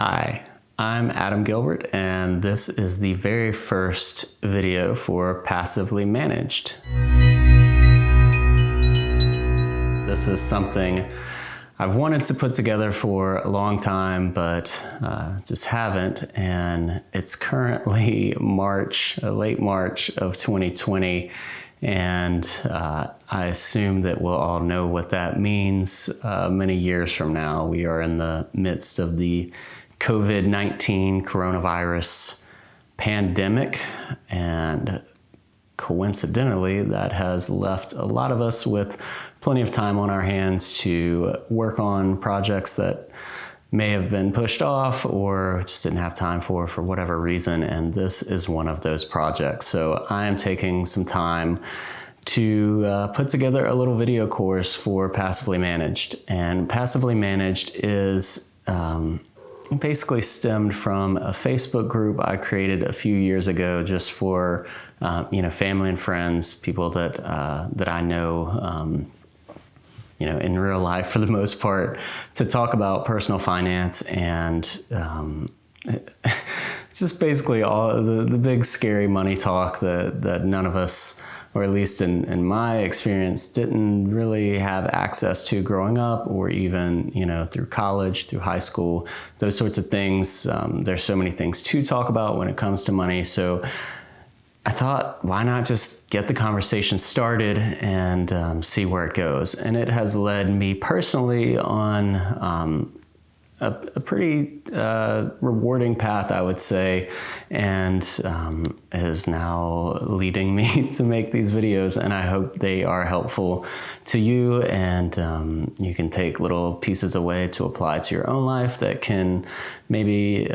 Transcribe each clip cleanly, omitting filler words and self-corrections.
Hi, I'm Adam Gilbert, and this is the very first video for Passively Managed. This is something I've wanted to put together for a long time, but just haven't, and it's currently late March of 2020, and I assume that we'll all know what that means many years from now. We are in the midst of the COVID-19 coronavirus pandemic, and coincidentally, that has left a lot of us with plenty of time on our hands to work on projects that may have been pushed off or just didn't have time for whatever reason, and this is one of those projects. So I am taking some time to put together a little video course for Passively Managed, and Passively Managed is basically stemmed from a Facebook group I created a few years ago just for family and friends, people that I know in real life for the most part, to talk about personal finance and it's just basically all the big scary money talk that none of us, or at least in my experience, didn't really have access to growing up, or even through college, through high school, those sorts of things. There's so many things to talk about when it comes to money. So I thought, why not just get the conversation started and see where it goes? And it has led me personally on a pretty rewarding path, I would say, and is now leading me to make these videos, and I hope they are helpful to you, and you can take little pieces away to apply to your own life that can maybe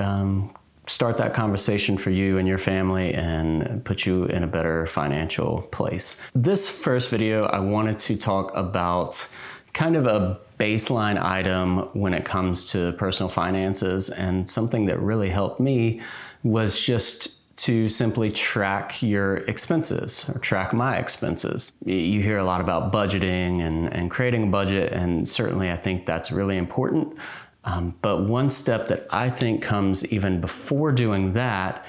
start that conversation for you and your family and put you in a better financial place. This first video, I wanted to talk about kind of a baseline item when it comes to personal finances, and something that really helped me was just to simply track your expenses, or track my expenses. You hear a lot about budgeting and creating a budget, and certainly I think that's really important. But one step that I think comes even before doing that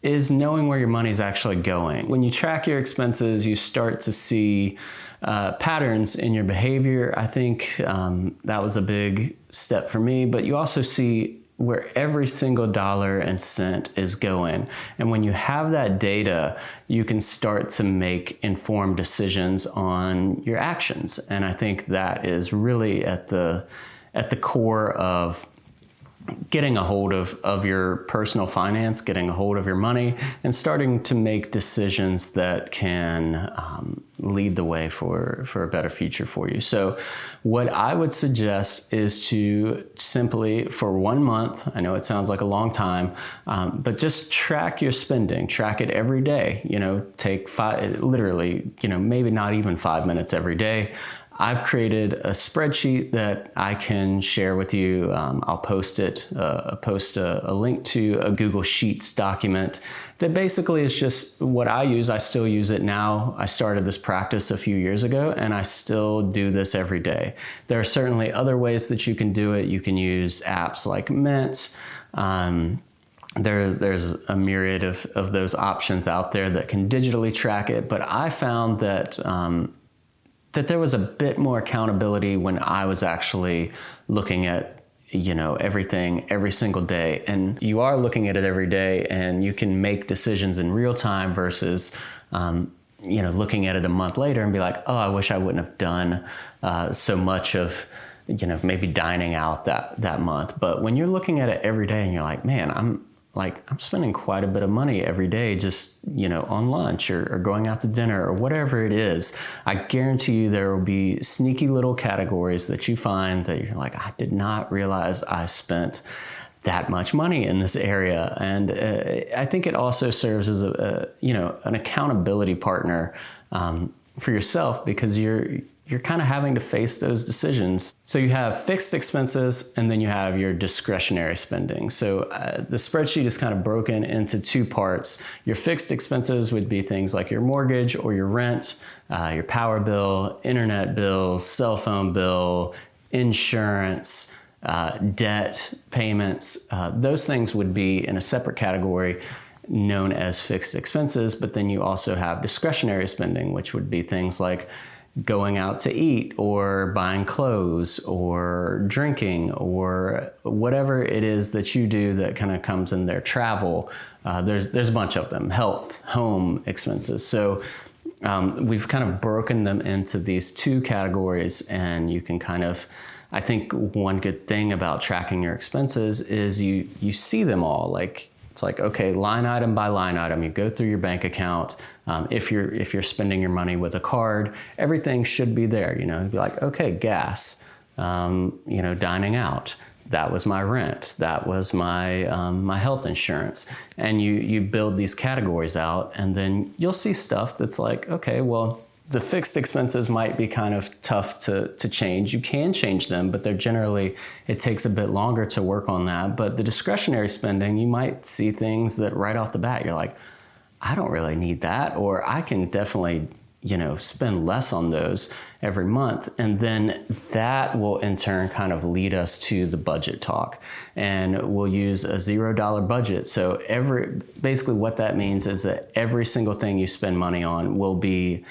is knowing where your money's actually going. When you track your expenses, you start to see patterns in your behavior. I think that was a big step for me, but you also see where every single dollar and cent is going. And when you have that data, you can start to make informed decisions on your actions. And I think that is really at the core of getting a hold of your personal finance, getting a hold of your money, and starting to make decisions that can lead the way for a better future for you. So what I would suggest is to simply, for 1 month, I know it sounds like a long time, but just track your spending, track it every day, take maybe not even 5 minutes every day. I've created a spreadsheet that I can share with you. I'll post a link to a Google Sheets document that basically is just what I use. I still use it now. I started this practice a few years ago, and I still do this every day. There are certainly other ways that you can do it. You can use apps like Mint. There's a myriad of those options out there that can digitally track it, but I found that there was a bit more accountability when I was actually looking at everything every single day. And you are looking at it every day, and you can make decisions in real time versus looking at it a month later and be like, oh, I wish I wouldn't have done so much of maybe dining out that month. But when you're looking at it every day and you're like, man, I'm spending quite a bit of money every day just, on lunch or going out to dinner or whatever it is, I guarantee you there will be sneaky little categories that you find that you're like, I did not realize I spent that much money in this area. And I think it also serves as an accountability partner for yourself, because you're kind of having to face those decisions. So you have fixed expenses, and then you have your discretionary spending. So the spreadsheet is kind of broken into two parts. Your fixed expenses would be things like your mortgage or your rent, your power bill, internet bill, cell phone bill, insurance, debt payments. Those things would be in a separate category known as fixed expenses, but then you also have discretionary spending, which would be things like going out to eat or buying clothes or drinking or whatever it is that you do that kind of comes in there. Travel, there's a bunch of them. Health, home expenses. So we've kind of broken them into these two categories, and you can kind of, I think one good thing about tracking your expenses is you see them all. Like, it's like, okay, line item by line item, you go through your bank account. If you're spending your money with a card, everything should be there. You'd be like, okay, gas, dining out. That was my rent. That was my my health insurance. And you build these categories out, and then you'll see stuff that's like, okay, well, the fixed expenses might be kind of tough to change. You can change them, but it takes a bit longer to work on that. But the discretionary spending, you might see things that right off the bat, you're like, I don't really need that, or I can definitely, spend less on those every month. And then that will in turn kind of lead us to the budget talk. And we'll use a $0 budget. So basically what that means is that every single thing you spend money on will be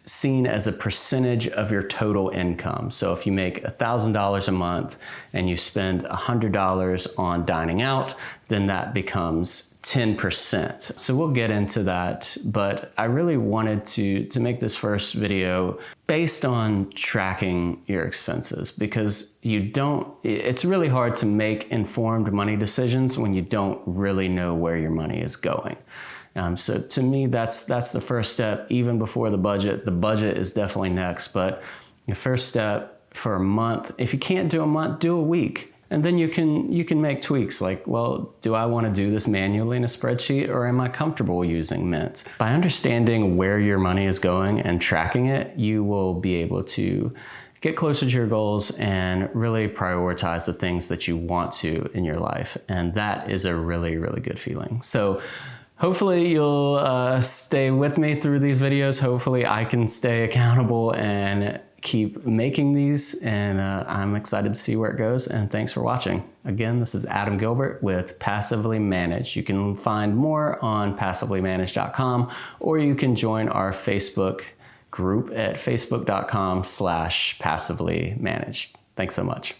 seen as a percentage of your total income. So if you make $1,000 a month and you spend $100 on dining out, then that becomes 10%. So we'll get into that, but I really wanted to make this first video based on tracking your expenses, because it's really hard to make informed money decisions when you don't really know where your money is going. So to me, that's the first step, even before the budget. The budget is definitely next, but the first step for a month, if you can't do a month, do a week. And then you can make tweaks like, well, do I want to do this manually in a spreadsheet, or am I comfortable using Mint? By understanding where your money is going and tracking it, you will be able to get closer to your goals and really prioritize the things that you want to in your life. And that is a really, really good feeling. So hopefully you'll stay with me through these videos. Hopefully I can stay accountable and keep making these, and I'm excited to see where it goes, and thanks for watching. Again, this is Adam Gilbert with Passively Managed. You can find more on passivelymanaged.com, or you can join our Facebook group at facebook.com/passivelymanaged. Thanks so much.